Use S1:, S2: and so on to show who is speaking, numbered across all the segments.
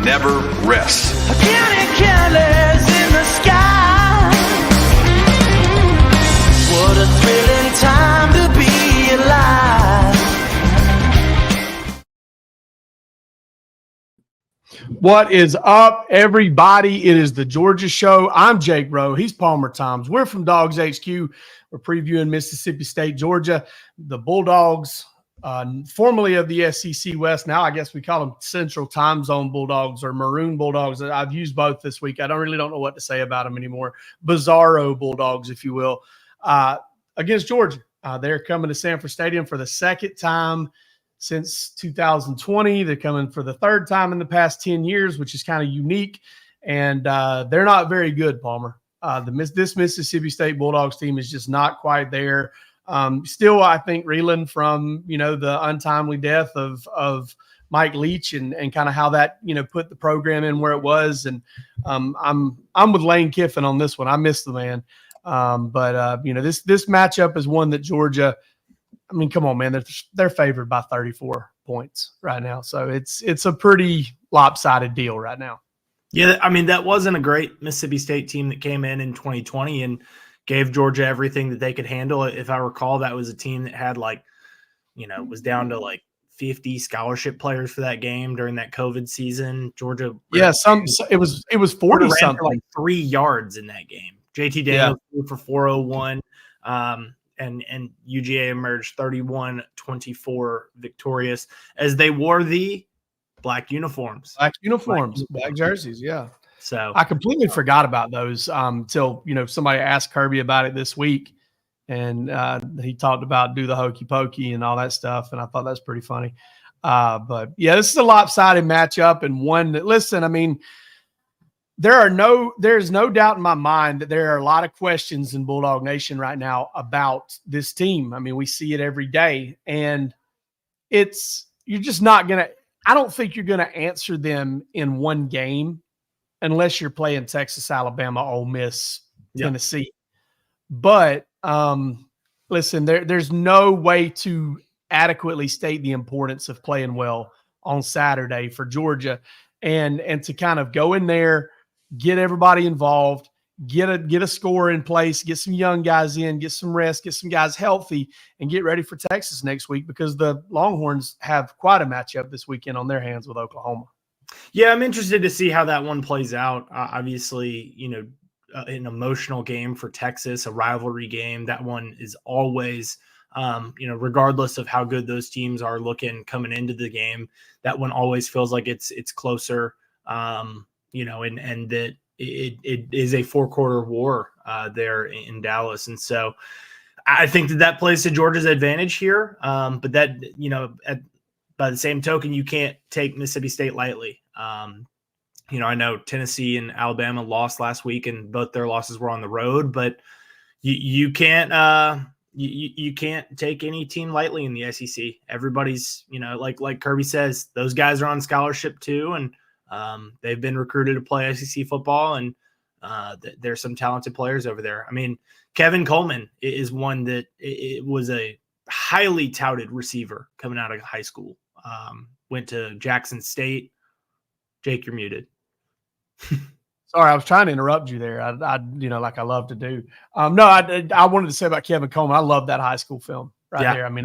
S1: never rests.
S2: Counting careless in the sky. What a thrilling time to be alive.
S3: What is up, everybody? It is the Georgia Show. I'm Jake Rowe. He's Palmer Toms. We're from Dawgs HQ. We're previewing Mississippi State, Georgia. The Bulldogs, formerly of the SEC West. Now I guess we call them Central Time Zone Bulldogs or Maroon Bulldogs. I've used both this week. I don't know what to say about them anymore. Bizarro Bulldogs, if you will, against Georgia. They're coming to Sanford Stadium for the second time since 2020. They're coming for the third time in the past 10 years, which is kind of unique. And they're not very good, Palmer. This Mississippi State Bulldogs team is just not quite there. Still, I think, reeling from, the untimely death of Mike Leach and kind of how that, put the program in where it was. And I'm with Lane Kiffin on this one. I miss the man. But this matchup is one that Georgia – I mean, come on, man. They're favored by 34 points right now. So it's a pretty lopsided deal right now.
S4: Yeah, I mean, that wasn't a great Mississippi State team that came in 2020 and gave Georgia everything that they could handle. If I recall, that was a team that had was down to 50 scholarship players for that game during that COVID season. Georgia.
S3: Yeah, it was 40 something.
S4: 3 yards in that game. JT Daniels threw for 401. And UGA emerged 31-24 victorious as they wore the black uniforms.
S3: Black jerseys, yeah.
S4: So
S3: I completely forgot about those till somebody asked Kirby about it this week, and he talked about do the hokey pokey and all that stuff, and I thought that's pretty funny. But yeah, this is a lopsided matchup, and one that, listen, I mean, there's no doubt in my mind that there are a lot of questions in Bulldog Nation right now about this team. I mean, we see it every day, and you're just not going to – I don't think you're going to answer them in one game unless you're playing Texas, Alabama, Ole Miss, Tennessee. But listen, there's no way to adequately state the importance of playing well on Saturday for Georgia and to kind of go in there – get everybody involved, get a score in place, get some young guys in, get some rest, get some guys healthy, and get ready for Texas next week because the Longhorns have quite a matchup this weekend on their hands with Oklahoma.
S4: Yeah, I'm interested to see how that one plays out. Obviously, an emotional game for Texas, a rivalry game. That one is always, regardless of how good those teams are looking coming into the game, that one always feels like it's closer. And that it is a 4-quarter war there in Dallas. And so I think that plays to Georgia's advantage here. But that, by the same token, you can't take Mississippi State lightly. I know Tennessee and Alabama lost last week and both their losses were on the road, but you can't, you can't take any team lightly in the SEC. Everybody's, like Kirby says, those guys are on scholarship too. And, they've been recruited to play SEC football, and there's some talented players over there. I mean, Kevin Coleman is one that it was a highly touted receiver coming out of high school. Went to Jackson State. Jake, you're muted.
S3: Sorry, I was trying to interrupt you there. I like I love to do. No, I wanted to say about Kevin Coleman. I love that high school film there. I mean,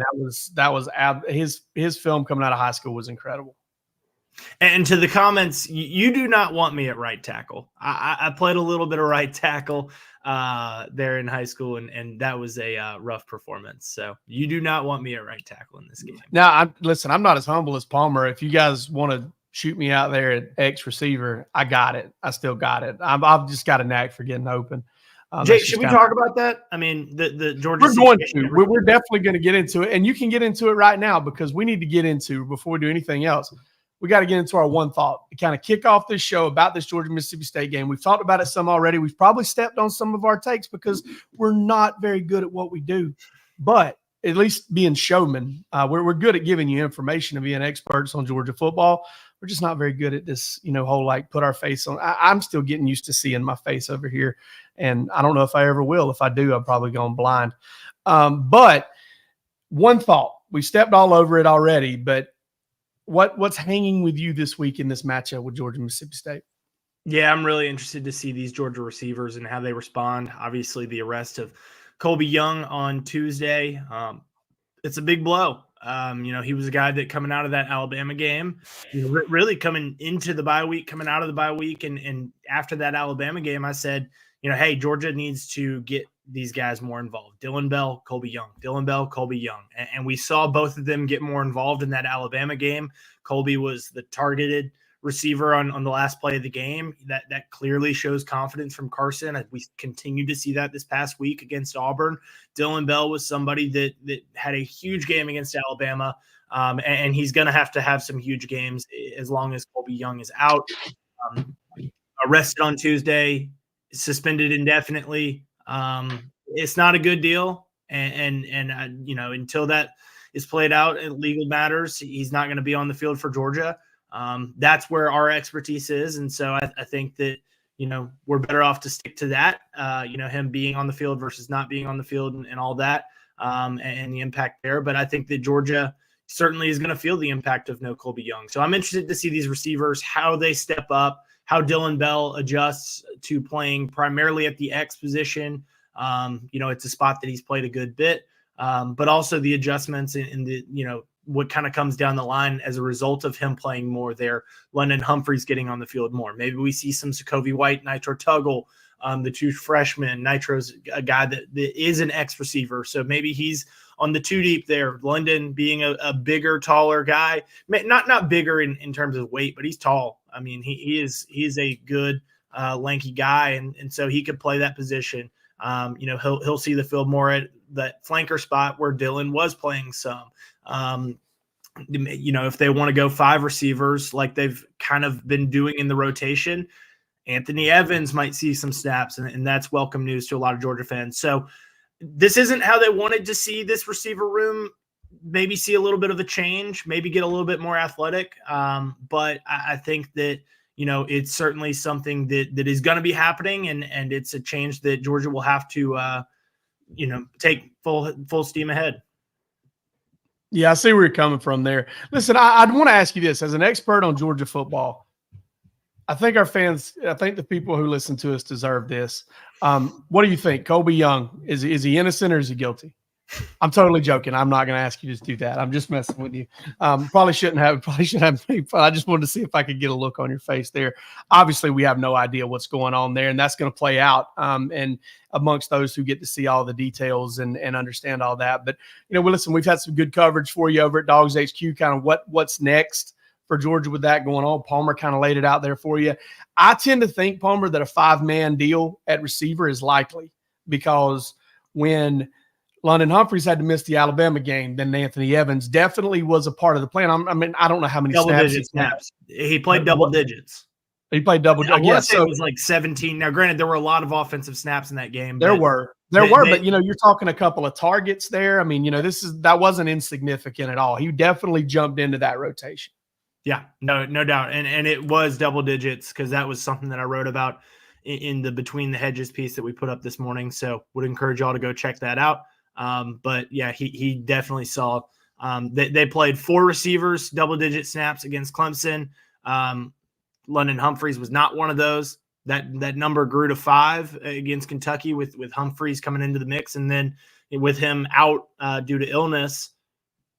S3: that was his film coming out of high school was incredible.
S4: And to the comments, you do not want me at right tackle. I played a little bit of right tackle there in high school, and that was a rough performance. So you do not want me at right tackle in this game.
S3: Now, I'm not as humble as Palmer. If you guys want to shoot me out there at X receiver, I got it. I still got it. I've just got a knack for getting open.
S4: Jake, should we talk about that? I mean, the Georgia.
S3: We're definitely going to get into it, and you can get into it right now because we need to get into before we do anything else. We got to get into our one thought to kind of kick off this show about this Georgia-Mississippi State game. We've talked about it some already. We've probably stepped on some of our takes because we're not very good at what we do. But at least being showmen, we're good at giving you information and being experts on Georgia football. We're just not very good at this, whole put our face on. I'm still getting used to seeing my face over here, and I don't know if I ever will. If I do, I'm probably going blind. But one thought, we stepped all over it already, but what's hanging with you this week in this matchup with Georgia Mississippi State?
S4: Yeah, I'm really interested to see these Georgia receivers and how they respond. Obviously, the arrest of Colby Young on Tuesday, it's a big blow. He was a guy that coming out of that Alabama game, really coming into the bye week, coming out of the bye week, and after that Alabama game, I said, hey, Georgia needs to get these guys more involved. Dylan Bell, Colby Young, Dylan Bell, Colby Young, and we saw both of them get more involved in that Alabama game. Colby was the targeted receiver on the last play of the game. That clearly shows confidence from Carson. We continue to see that this past week against Auburn. Dylan Bell was somebody that had a huge game against Alabama, and he's going to have some huge games as long as Colby Young is out. Arrested on Tuesday, suspended indefinitely. It's not a good deal, and until that is played out in legal matters, he's not going to be on the field for Georgia. That's where our expertise is. And so I think that, we're better off to stick to that, him being on the field versus not being on the field and all that, and the impact there. But I think that Georgia certainly is going to feel the impact of no Colby Young. So I'm interested to see these receivers, how they step up, how Dylan Bell adjusts to playing primarily at the X position. It's a spot that he's played a good bit, but also the adjustments in the, what kind of comes down the line as a result of him playing more there. London Humphreys getting on the field more. Maybe we see some Sokovie White, Nitro Tuggle, the two freshmen. Nitro's a guy that is an X receiver, so maybe he's on the two deep there. London being a bigger, taller guy, not bigger in terms of weight, but he's tall. I mean, he is a good lanky guy, and so he could play that position. He'll see the field more at that flanker spot where Dylan was playing some. If they want to go 5 receivers like they've kind of been doing in the rotation, Anthony Evans might see some snaps, and that's welcome news to a lot of Georgia fans. So this isn't how they wanted to see this receiver room. Maybe see a little bit of a change, maybe get a little bit more athletic. But I think that, it's certainly something that is going to be happening, and it's a change that Georgia will have to, take full steam ahead.
S3: Yeah, I see where you're coming from there. Listen, I'd want to ask you this as an expert on Georgia football. I think the people who listen to us deserve this. What do you think? Colby Young, is he innocent or is he guilty? I'm totally joking. I'm not going to ask you to do that. I'm just messing with you. Probably shouldn't have. I just wanted to see if I could get a look on your face there. Obviously, we have no idea what's going on there, and that's going to play out. And amongst those who get to see all the details and understand all that. But listen, we've had some good coverage for you over at Dawgs HQ. Kind of what's next for Georgia with that going on. Palmer kind of laid it out there for you. I tend to think, Palmer, that a 5-man deal at receiver is likely, because when London Humphreys had to miss the Alabama game, then Anthony Evans definitely was a part of the plan. I don't know how many
S4: snaps. He played double digits.
S3: He played double digits.
S4: Yeah, so it was like 17. Now, granted, there were a lot of offensive snaps in that game.
S3: There were, but you're talking a couple of targets there. I mean, that wasn't insignificant at all. He definitely jumped into that rotation.
S4: Yeah, no doubt. And it was double digits, because that was something that I wrote about in the Between the Hedges piece that we put up this morning. So would encourage y'all to go check that out. But yeah, he definitely saw they played 4 receivers, double-digit snaps against Clemson. London Humphreys was not one of those. That number grew to 5 against Kentucky with Humphreys coming into the mix, and then with him out due to illness,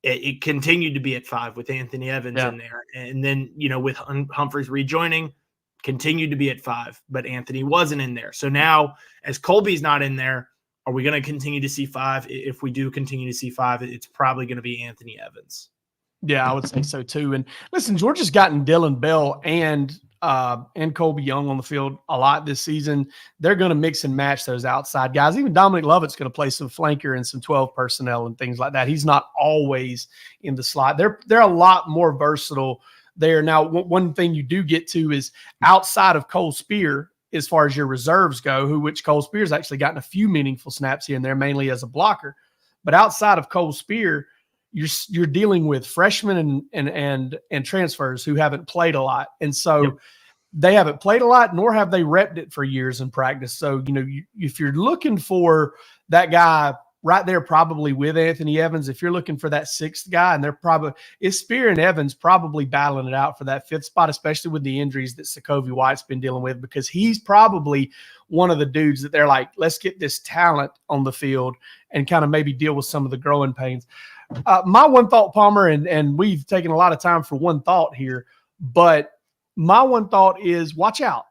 S4: it continued to be at 5 with Anthony Evans in there, and then with Humphreys rejoining, continued to be at 5, but Anthony wasn't in there. So now, as Colby's not in there, are we going to continue to see 5? If we do continue to see 5, it's probably going to be Anthony Evans.
S3: Yeah, I would say so too. And listen, Georgia's gotten Dylan Bell and Colby Young on the field a lot this season. They're going to mix and match those outside guys. Even Dominic Lovett's going to play some flanker and some 12 personnel and things like that. He's not always in the slot. They're a lot more versatile there. Now, one thing you do get to is outside of Cole Spear, as far as your reserves go, which Cole Spear's actually gotten a few meaningful snaps here and there, mainly as a blocker. But outside of Cole Spear, you're dealing with freshmen and transfers who haven't played a lot. And so they haven't played a lot, nor have they repped it for years in practice. So, if you're looking for that guy right there probably with Anthony Evans. If you're looking for that sixth guy, and it's Spear and Evans probably battling it out for that fifth spot, especially with the injuries that Sokovie White's been dealing with, because he's probably one of the dudes that they're like, let's get this talent on the field and kind of maybe deal with some of the growing pains. My one thought, Palmer, and we've taken a lot of time for one thought here, but my one thought is watch out.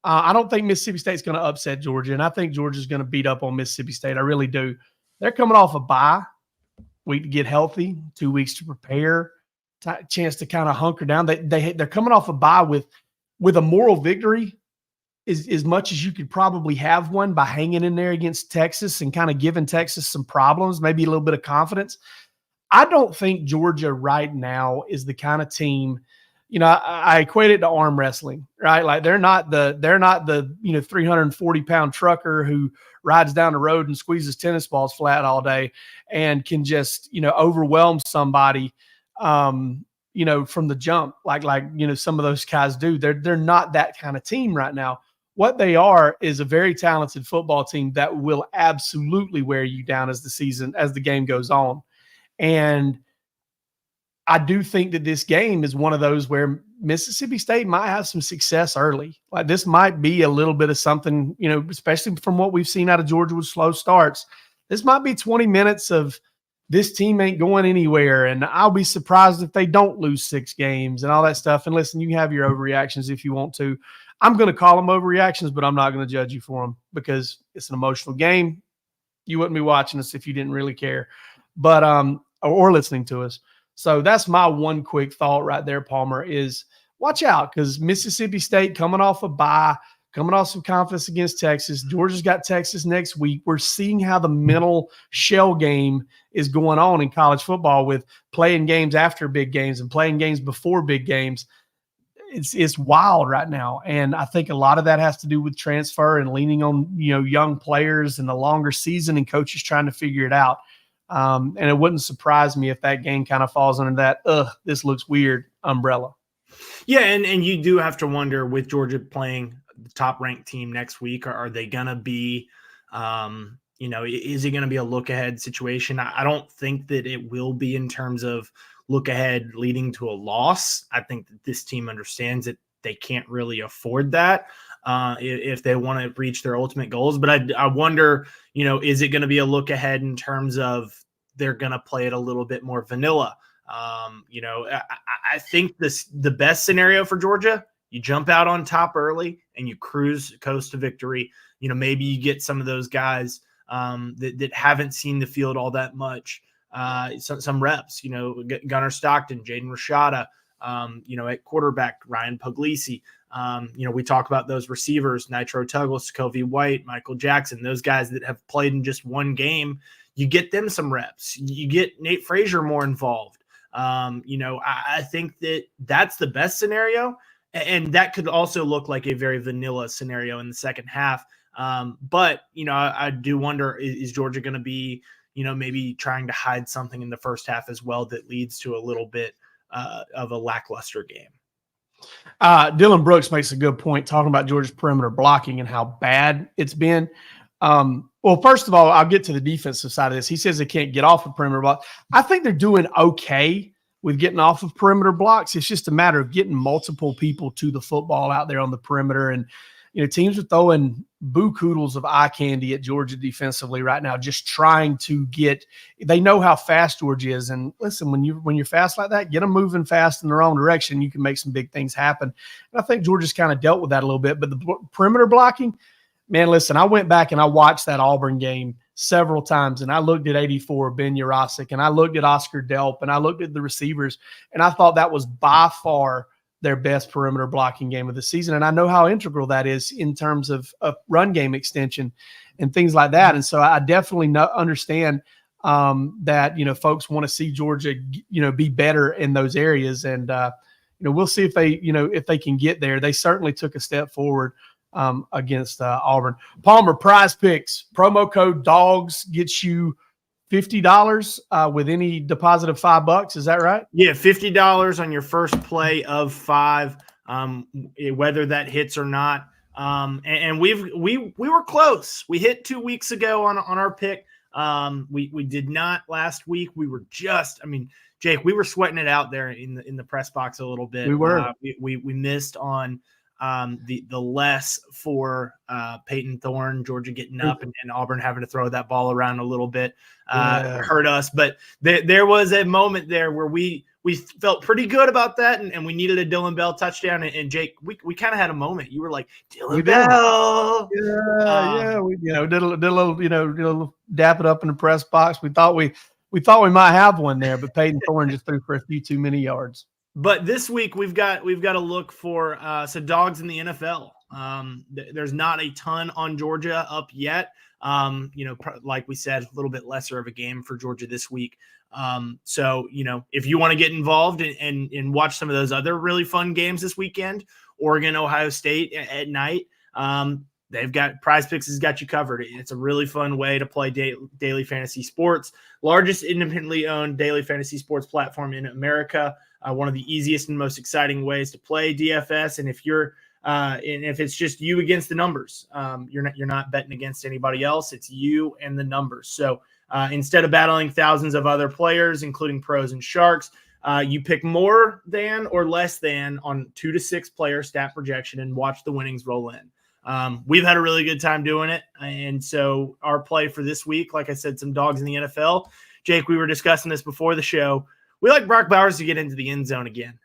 S3: I don't think Mississippi State's going to upset Georgia, and I think Georgia's going to beat up on Mississippi State. I really do. They're coming off a bye, week to get healthy, 2 weeks to prepare, chance to kind of hunker down. They're coming off a bye with a moral victory, as much as you could probably have one by hanging in there against Texas and kind of giving Texas some problems, maybe a little bit of confidence. I don't think Georgia right now is the kind of team. I equate it to arm wrestling, right? Like they're not the 340-pound trucker who rides down the road and squeezes tennis balls flat all day and can just, overwhelm somebody, from the jump, like some of those guys do. They're not that kind of team right now. What they are is a very talented football team that will absolutely wear you down as the game goes on. And I do think that this game is one of those where Mississippi State might have some success early. Like this might be a little bit of something, especially from what we've seen out of Georgia with slow starts. This might be 20 minutes of this team ain't going anywhere, and I'll be surprised if they don't lose 6 games and all that stuff. And listen, you can have your overreactions if you want to. I'm going to call them overreactions, but I'm not going to judge you for them because it's an emotional game. You wouldn't be watching us if you didn't really care, but or listening to us. So that's my one quick thought right there, Palmer, is watch out because Mississippi State coming off a bye, coming off some confidence against Texas. Georgia's got Texas next week. We're seeing how the mental shell game is going on in college football with playing games after big games and playing games before big games. It's wild right now. And I think a lot of that has to do with transfer and leaning on, young players and the longer season and coaches trying to figure it out. And it wouldn't surprise me if that game kind of falls under that, this looks weird umbrella.
S4: Yeah, and you do have to wonder with Georgia playing the top-ranked team next week, are they going to be, is it going to be a look-ahead situation? I don't think that it will be in terms of look-ahead leading to a loss. I think that this team understands that they can't really afford that if they want to reach their ultimate goals. But I wonder, is it going to be a look ahead in terms of they're going to play it a little bit more vanilla? I think the best scenario for Georgia, you jump out on top early and you coast to victory. Maybe you get some of those guys that haven't seen the field all that much, some reps, Gunnar Stockton, Jaden Rashada, at quarterback, Ryan Puglisi. We talk about those receivers, Nitro Tuggle, Sokovie White, Michael Jackson, those guys that have played in just one game. You get them some reps. You get Nate Frazier more involved. I think that's the best scenario. And that could also look like a very vanilla scenario in the second half. But I do wonder, is Georgia going to be, maybe trying to hide something in the first half as well that leads to a little bit of a lackluster game?
S3: Dylan Brooks makes a good point talking about Georgia's perimeter blocking and how bad it's been. Well, first of all, I'll get to the defensive side of this. He says they can't get off of perimeter blocks. I think they're doing okay with getting off of perimeter blocks. It's just a matter of getting multiple people to the football out there on the perimeter. And, teams are throwing boo-koodles of eye candy at Georgia defensively right now, just trying to they know how fast Georgia is. And listen, when you're fast like that, get them moving fast in the wrong direction. You can make some big things happen. And I think Georgia's kind of dealt with that a little bit, but the perimeter blocking, man, listen, I went back and I watched that Auburn game several times, and I looked at 84, Ben Urasic, and I looked at Oscar Delp, and I looked at the receivers, and I thought that was by far their best perimeter blocking game of the season. And I know how integral that is in terms of run game extension and things like that. And so I definitely understand that, folks want to see Georgia, be better in those areas. And, we'll see if they can get there. They certainly took a step forward against Auburn. Palmer, Prize Picks, promo code DAWGS gets you $50 with any deposit of $5. Is that right?
S4: Yeah, $50 on your first play of 5, whether that hits or not. And we were close. We hit 2 weeks ago on our pick We did not last week. We were just, I mean, Jake, we were sweating it out there in the press box a little bit.
S3: We were.
S4: We missed on the less for Peyton Thorne, Georgia getting up, and Auburn having to throw that ball around a little bit hurt us. But there was a moment there where we felt pretty good about that, and we needed a Dylan Bell touchdown. And Jake, we kind of had a moment. You were like, Dylan Bell.
S3: Yeah. We did a little dap it up in the press box. We thought we might have one there, but Peyton Thorne just threw for a few too many yards.
S4: But this week we've got to look for some dogs in the NFL. There's not a ton on Georgia up yet. Like we said, a little bit lesser of a game for Georgia this week. So if you want to get involved and watch some of those other really fun games this weekend, Oregon, Ohio State at night, they've got Prize Picks has got you covered. It's a really fun way to play daily fantasy sports. Largest independently owned daily fantasy sports platform in America. One of the easiest and most exciting ways to play DFS. And if you're and if it's just you against the numbers, you're not betting against anybody else. It's you and the numbers. So instead of battling thousands of other players, including pros and sharks, you pick more than or less than on 2 to 6 player stat projection and watch the winnings roll in. We've had a really good time doing it. And so our play for this week, like I said, some dogs in the NFL. Jake, we were discussing this before the show. We like Brock Bowers to get into the end zone again.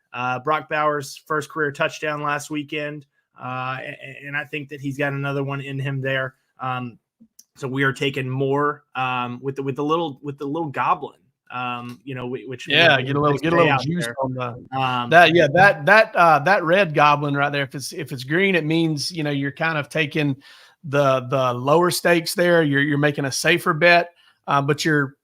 S4: Brock Bowers' first career touchdown last weekend. And I think that he's got another one in him there. So we are taking more with the little goblin. Which
S3: get a little juice there on the that red goblin right there. If it's green, it means you're kind of taking the lower stakes there. You're making a safer bet, but your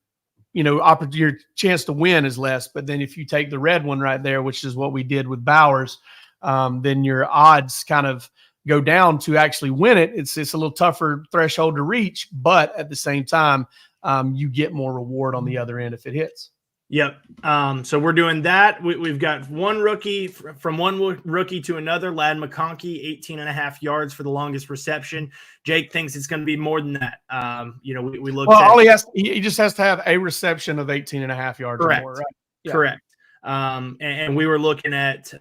S3: chance to win is less. But then if you take the red one right there, which is what we did with Bowers, then your odds kind of go down to actually win it. It's a little tougher threshold to reach, but at the same time, you get more reward on the other end if it hits.
S4: Yep. So we're doing that. We've got one rookie from one rookie to another. Ladd McConkey, 18.5 yards for the longest reception. Jake thinks it's going to be more than that. We looked at
S3: all he just has to have a reception of 18.5 yards
S4: correct.
S3: or more, right? Yeah.
S4: Correct. And we were looking at,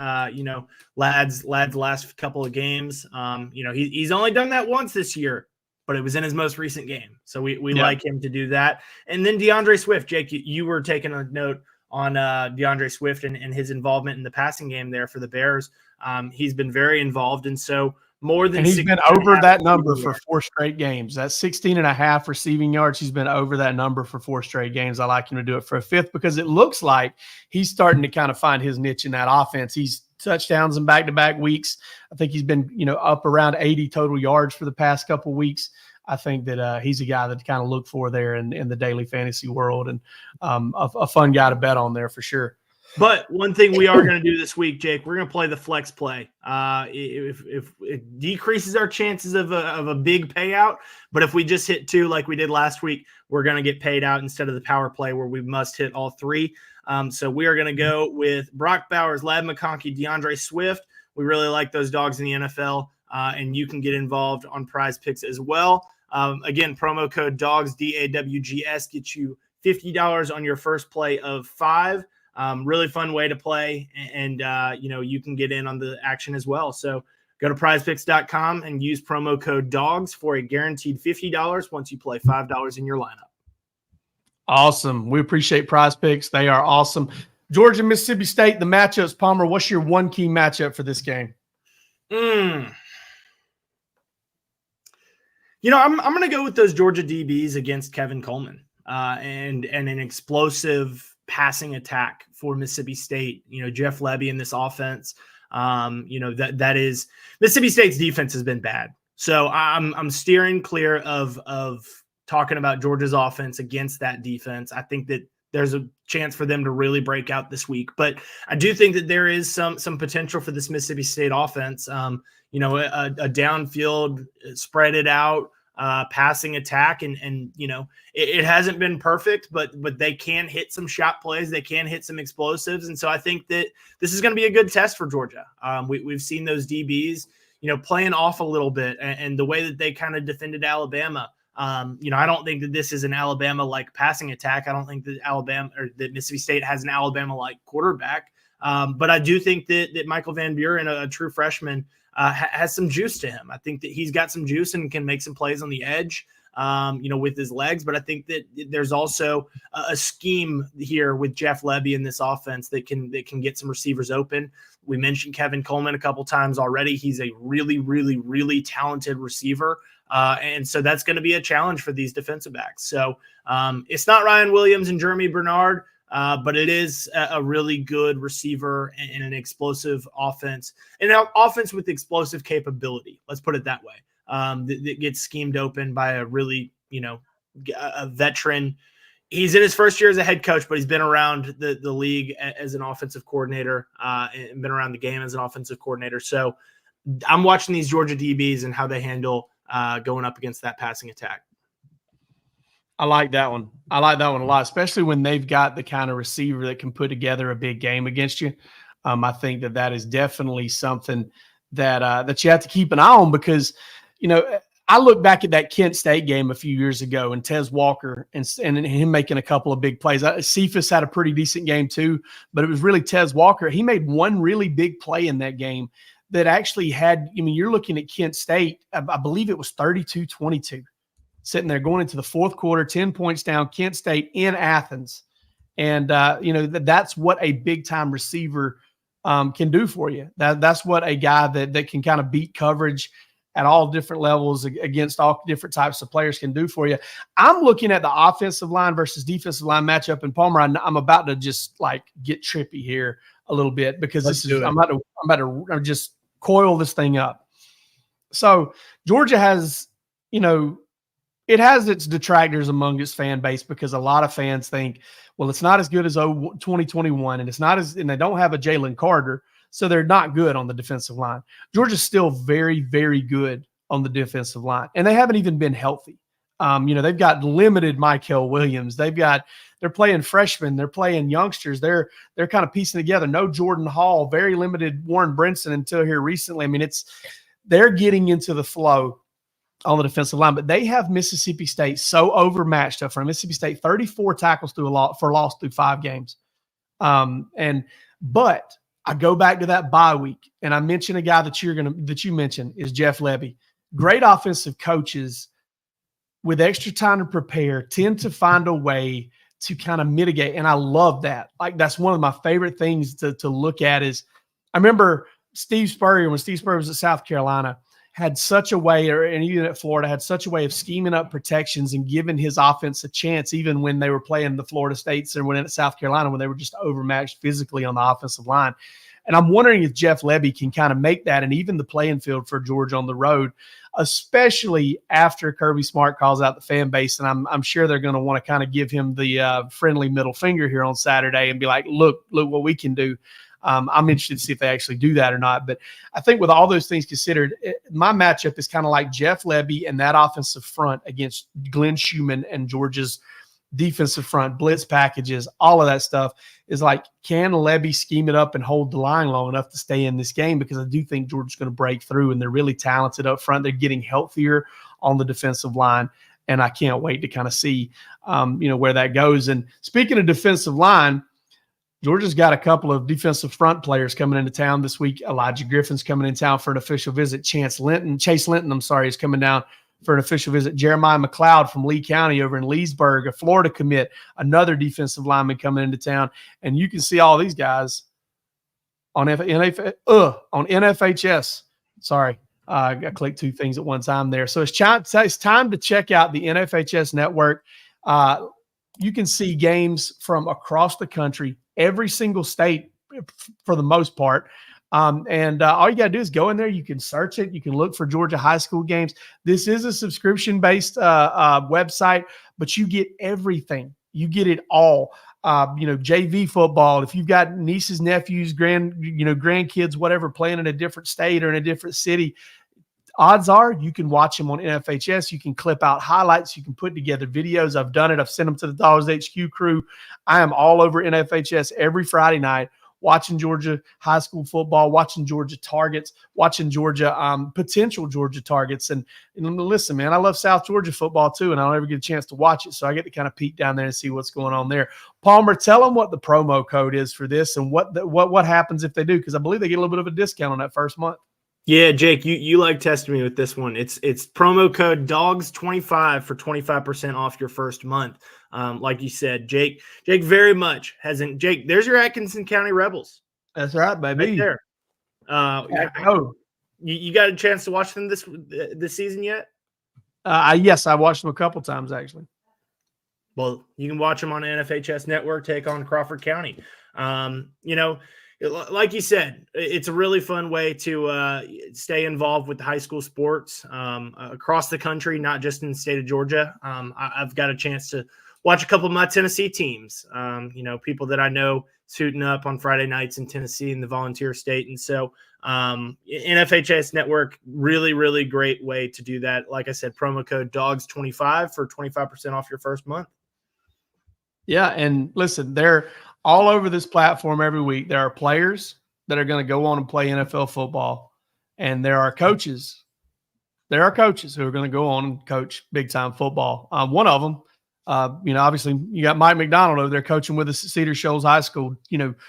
S4: Ladd's last couple of games. He's only done that once this year, but it was in his most recent game. So we like him to do that. And then DeAndre Swift, Jake, you were taking a note on DeAndre Swift and his involvement in the passing game there for the Bears. He's been very involved. And so more than
S3: he's been over that number for 4 straight games. That's 16.5 receiving yards. He's been over that number for 4 straight games. I like him to do it for a 5th because it looks like he's starting to kind of find his niche in that offense. He's touchdowns in back-to-back weeks. I think he's been, up around 80 total yards for the past couple of weeks. I think that he's a guy that to kind of look for there in the daily fantasy world, and a fun guy to bet on there for sure.
S4: But one thing we are going to do this week, Jake, we're going to play the flex play. If it decreases our chances of a big payout, but if we just hit 2 like we did last week, we're going to get paid out instead of the power play where we must hit all 3. So we are going to go with Brock Bowers, Ladd McConkey, DeAndre Swift. We really like those dogs in the NFL, and you can get involved on Prize Picks as well. Again, promo code DAWGS, DAWGS, gets you $50 on your first play of 5. Really fun way to play, and you can get in on the action as well. So go to prizepicks.com and use promo code DAWGS for a guaranteed $50 once you play $5 in your lineup.
S3: Awesome. We appreciate Prize Picks. They are awesome. Georgia, Mississippi State, the matchups. Palmer, what's your one key matchup for this game?
S4: I'm going to go with those Georgia DBs against Kevin Coleman and an explosive passing attack for Mississippi State. Jeff Lebby in this offense. That is Mississippi State's defense has been bad. So I'm steering clear of talking about Georgia's offense against that defense. I think that there's a chance for them to really break out this week, but I do think that there is some potential for this Mississippi State offense. A downfield, spread it out, passing attack, and it hasn't been perfect, but they can hit some shot plays, they can hit some explosives, and so I think that this is going to be a good test for Georgia. We've seen those DBs, playing off a little bit, and the way that they kind of defended Alabama. I don't think that this is an Alabama-like passing attack. I don't think that that Mississippi State has an Alabama-like quarterback. But I do think that Michael Van Buren, a true freshman, has some juice to him. I think that he's got some juice and can make some plays on the edge, with his legs. But I think that there's also a scheme here with Jeff Lebby in this offense that can get some receivers open. We mentioned Kevin Coleman a couple times already. He's a really, really, really talented receiver. And so that's going to be a challenge for these defensive backs. So it's not Ryan Williams and Jeremy Bernard, but it is a really good receiver and an explosive offense, and an offense with explosive capability. Let's put it that way. That gets schemed open by a really, a veteran. He's in his first year as a head coach, but he's been around the league as an offensive coordinator and been around the game as an offensive coordinator. So I'm watching these Georgia DBs and how they handle going up against that passing attack.
S3: I like that one. I like that one a lot, especially when they've got the kind of receiver that can put together a big game against you. I think that is definitely something that you have to keep an eye on because, I look back at that Kent State game a few years ago and Tez Walker and him making a couple of big plays. Cephas had a pretty decent game too, but it was really Tez Walker. He made one really big play in that game that actually had, you're looking at Kent State, I believe it was 32-22, sitting there going into the fourth quarter, 10 points down, Kent State in Athens. And, that's what a big-time receiver can do for you. That's what a guy that can kind of beat coverage at all different levels against all different types of players can do for you. I'm looking at the offensive line versus defensive line matchup in Palmer. I'm about to just get trippy here a little bit because I'm about to just coil this thing up. So Georgia has, it has its detractors among its fan base because a lot of fans think, well, it's not as good as 2021 and and they don't have a Jalen Carter. So they're not good on the defensive line. Georgia's still very, very good on the defensive line, and they haven't even been healthy. They've got limited Michael Williams. They're playing freshmen. They're playing youngsters. They're kind of piecing together. No Jordan Hall, very limited Warren Brinson until here recently. They're getting into the flow on the defensive line, but they have Mississippi State so overmatched up front. Mississippi State 34 tackles for loss through 5 games. But I go back to that bye week, and I mention a guy that you mentioned is Jeff Lebby. Great offensive coaches with extra time to prepare tend to find a way to kind of mitigate, and I love that. That's one of my favorite things to look at is I remember Steve Spurrier, when Steve Spurrier was at South Carolina, had such a way, and even at Florida, had such a way of scheming up protections and giving his offense a chance, even when they were playing the Florida States and when at South Carolina, when they were just overmatched physically on the offensive line. And I'm wondering if Jeff Lebby can kind of make that and even the playing field for Georgia on the road, especially after Kirby Smart calls out the fan base. And I'm sure they're going to want to kind of give him the friendly middle finger here on Saturday and be like, look what we can do. I'm interested to see if they actually do that or not. But I think with all those things considered, my matchup is kind of like Jeff Lebby and that offensive front against Glenn Schumann and Georgia's defensive front, blitz packages, all of that stuff is can Lebby scheme it up and hold the line long enough to stay in this game? Because I do think Georgia's going to break through, and they're really talented up front. They're getting healthier on the defensive line, and I can't wait to kind of see, where that goes. And speaking of defensive line, Georgia's got a couple of defensive front players coming into town this week. Elijah Griffin's coming in town for an official visit. Chase Linton, is coming down for an official visit. Jeremiah McLeod from Lee County over in Leesburg, a Florida commit, another defensive lineman coming into town. And you can see all these guys on NFHS. Sorry, I clicked 2 things at one time there. So it's time to check out the NFHS Network. You can see games from across the country, every single state for the most part. And all you got to do is go in there. You can search it. You can look for Georgia high school games. This is a subscription-based website, but you get everything. You get it all. JV football. If you've got nieces, nephews, grandkids, whatever, playing in a different state or in a different city, odds are you can watch them on NFHS. You can clip out highlights. You can put together videos. I've done it. I've sent them to the Dawgs HQ crew. I am all over NFHS every Friday night watching Georgia high school football, watching Georgia targets, watching Georgia potential Georgia targets. And listen, man, I love South Georgia football too, and I don't ever get a chance to watch it, so I get to kind of peek down there and see what's going on there. Palmer, tell them what the promo code is for this and what happens if they do, because I believe they get a little bit of a discount on that first month.
S4: Yeah, Jake, you like testing me with this one. It's promo code DAWGS25 for 25% off your first month. Like you said, Jake very much hasn't. Jake, there's your Atkinson County Rebels.
S3: That's right, baby.
S4: Right there. You got a chance to watch them this season yet?
S3: Yes, I watched them a couple times actually.
S4: Well, you can watch them on NFHS Network take on Crawford County. Like you said, it's a really fun way to stay involved with the high school sports across the country, not just in the state of Georgia. I've got a chance to watch a couple of my Tennessee teams, people that I know suiting up on Friday nights in Tennessee in the volunteer state. And so NFHS Network, really, really great way to do that. Like I said, promo code DAWGS25 for 25% off your first month.
S3: Yeah, and listen, they're all over this platform every week. There are players that are going to go on and play NFL football, and there are coaches. There are coaches who are going to go on and coach big-time football. One of them, obviously you got Mike McDonald over there coaching with us at Cedar Shoals High School,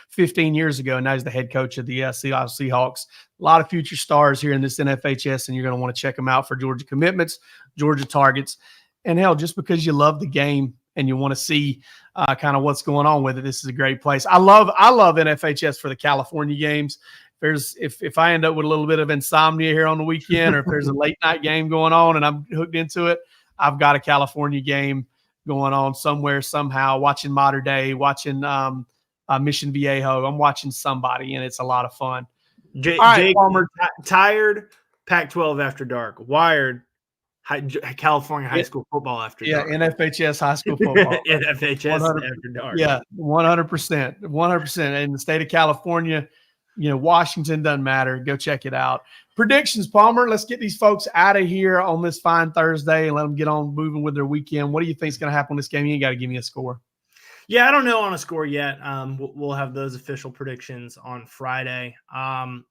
S3: 15 years ago, and now he's the head coach of the Seattle Seahawks. A lot of future stars here in this NFHS, and you're going to want to check them out for Georgia commitments, Georgia targets, and hell, just because you love the game and you want to see kind of what's going on with it, this is a great place. I love NFHS for the California games. If I end up with a little bit of insomnia here on the weekend, or if there's a late night game going on and I'm hooked into it, I've got a California game going on somewhere, somehow, watching Mater Dei, watching Mission Viejo. I'm watching somebody, and it's a lot of fun.
S4: Jake
S3: Palmer.
S4: Tired, Pac-12 after dark, wired, California high school football after dark.
S3: Yeah, NFHS high school football.
S4: NFHS after dark.
S3: Yeah, 100%. 100%. In the state of California, Washington, doesn't matter. Go check it out. Predictions, Palmer. Let's get these folks out of here on this fine Thursday and let them get on moving with their weekend. What do you think is going to happen in this game? You ain't got to give me a score.
S4: Yeah, I don't know on a score yet. We'll have those official predictions on Friday. The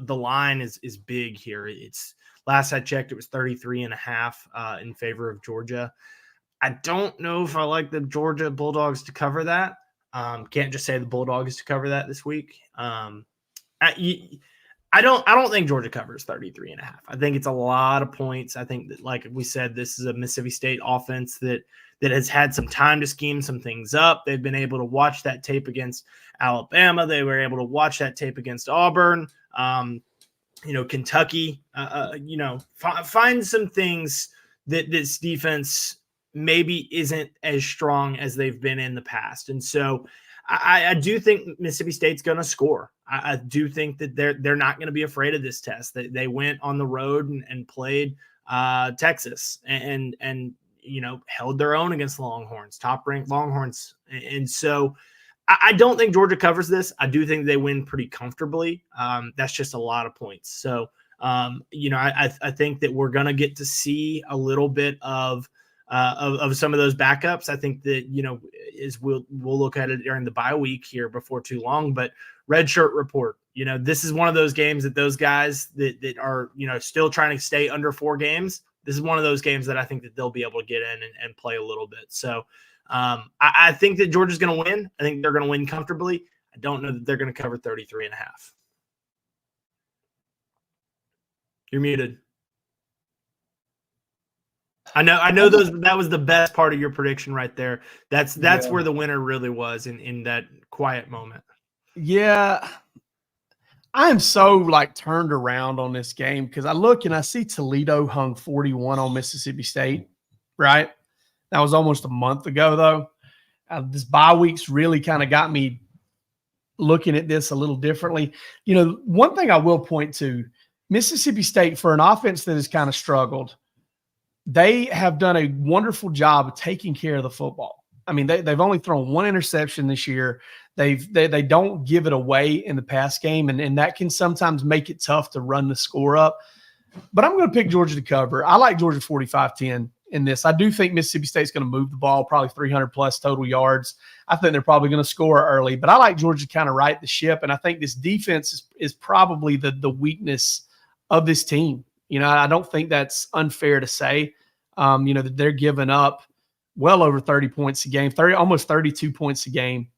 S4: line is big here. It's last I checked, it was 33.5 in favor of Georgia. I don't know if I like the Georgia Bulldogs to cover that. Can't just say the Bulldogs to cover that this week. I don't think Georgia covers 33.5. I think it's a lot of points. I think that, like we said, this is a Mississippi State offense that has had some time to scheme some things up. They've been able to watch that tape against Alabama. They were able to watch that tape against Auburn. Kentucky, find some things that this defense maybe isn't as strong as they've been in the past. And so I do think Mississippi State's going to score. I do think that they're not going to be afraid of this test. They went on the road and played Texas and held their own against the Longhorns, top-ranked Longhorns. And so I don't think Georgia covers this. I do think they win pretty comfortably. That's just a lot of points. So, I think that we're going to get to see a little bit of some of those backups. I think that, we'll look at it during the bye week here before too long, but red shirt report, this is one of those games that those guys that are, still trying to stay under 4 games. This is one of those games that I think that they'll be able to get in and play a little bit. So I think that Georgia's going to win. I think they're going to win comfortably. I don't know that they're going to cover 33.5. You're muted. I know that was the best part of your prediction right there. That's where the winner really was in that quiet moment.
S3: Yeah. I am so turned around on this game because I look and I see Toledo hung 41 on Mississippi State, right? That was almost a month ago, though. This bye week's really kind of got me looking at this a little differently. One thing I will point to, Mississippi State, for an offense that has kind of struggled, they have done a wonderful job of taking care of the football. I mean, they've only thrown 1 interception this year. They don't give it away in the pass game, and that can sometimes make it tough to run the score up. But I'm going to pick Georgia to cover. I like Georgia 45-10 in this. I do think Mississippi State's going to move the ball, probably 300 plus total yards. I think they're probably going to score early, but I like Georgia to kind of right the ship. And I think this defense is probably the weakness of this team. I don't think that's unfair to say, that they're giving up well over 30 points a game, almost 32 points a game.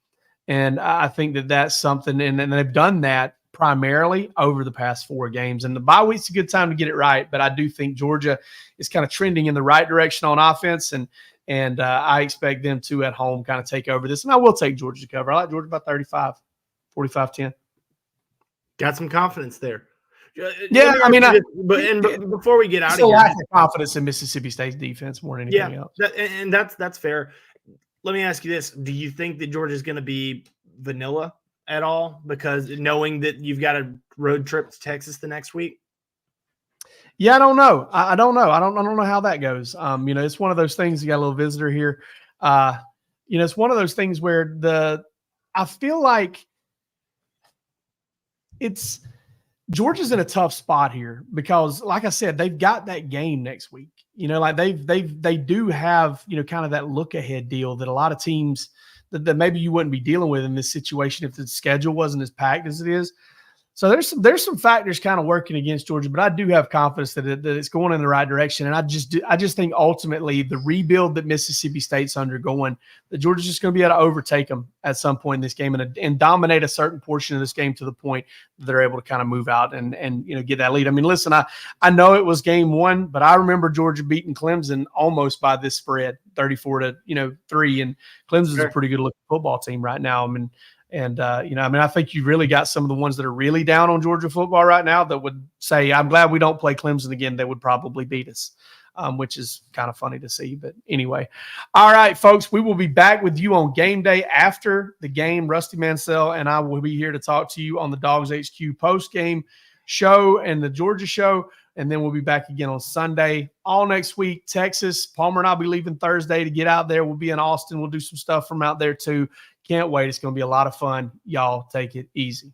S3: And I think that's something, and they've done that primarily over the past 4 games. And the bye week's a good time to get it right, but I do think Georgia is kind of trending in the right direction on offense, and I expect them to at home kind of take over this. And I will take Georgia to cover. I like Georgia by 35, 45-10.
S4: Got some confidence there.
S3: Yeah, I mean,
S4: before we get out of here,
S3: lack of confidence in Mississippi State's defense more than anything else.
S4: And that's fair. Let me ask you this: do you think that Georgia's going to be vanilla at all? Because knowing that you've got a road trip to Texas the next week.
S3: Yeah, I don't know. I don't know. I don't know how that goes. It's one of those things. You got a little visitor here. It's one of those things where I feel like Georgia's in a tough spot here because, like I said, they've got that game next week. They do have, kind of that look ahead deal that a lot of teams that maybe you wouldn't be dealing with in this situation if the schedule wasn't as packed as it is. So there's some factors kind of working against Georgia, but I do have confidence that it's going in the right direction. And I just think ultimately the rebuild that Mississippi State's undergoing, that Georgia's just going to be able to overtake them at some point in this game and dominate a certain portion of this game to the point that they're able to kind of move out and get that lead. I mean, listen, I know it was game 1, but I remember Georgia beating Clemson almost by this spread, 34-3, and Clemson's a pretty good looking football team right now. I think you really got some of the ones that are really down on Georgia football right now that would say, I'm glad we don't play Clemson again. They would probably beat us, which is kind of funny to see. But anyway, all right, folks, we will be back with you on game day after the game. Rusty Mansell and I will be here to talk to you on the Dawgs HQ post-game show and the Georgia show. And then we'll be back again on Sunday. All next week, Texas. Palmer and I'll be leaving Thursday to get out there. We'll be in Austin. We'll do some stuff from out there too. Can't wait. It's going to be a lot of fun. Y'all take it easy.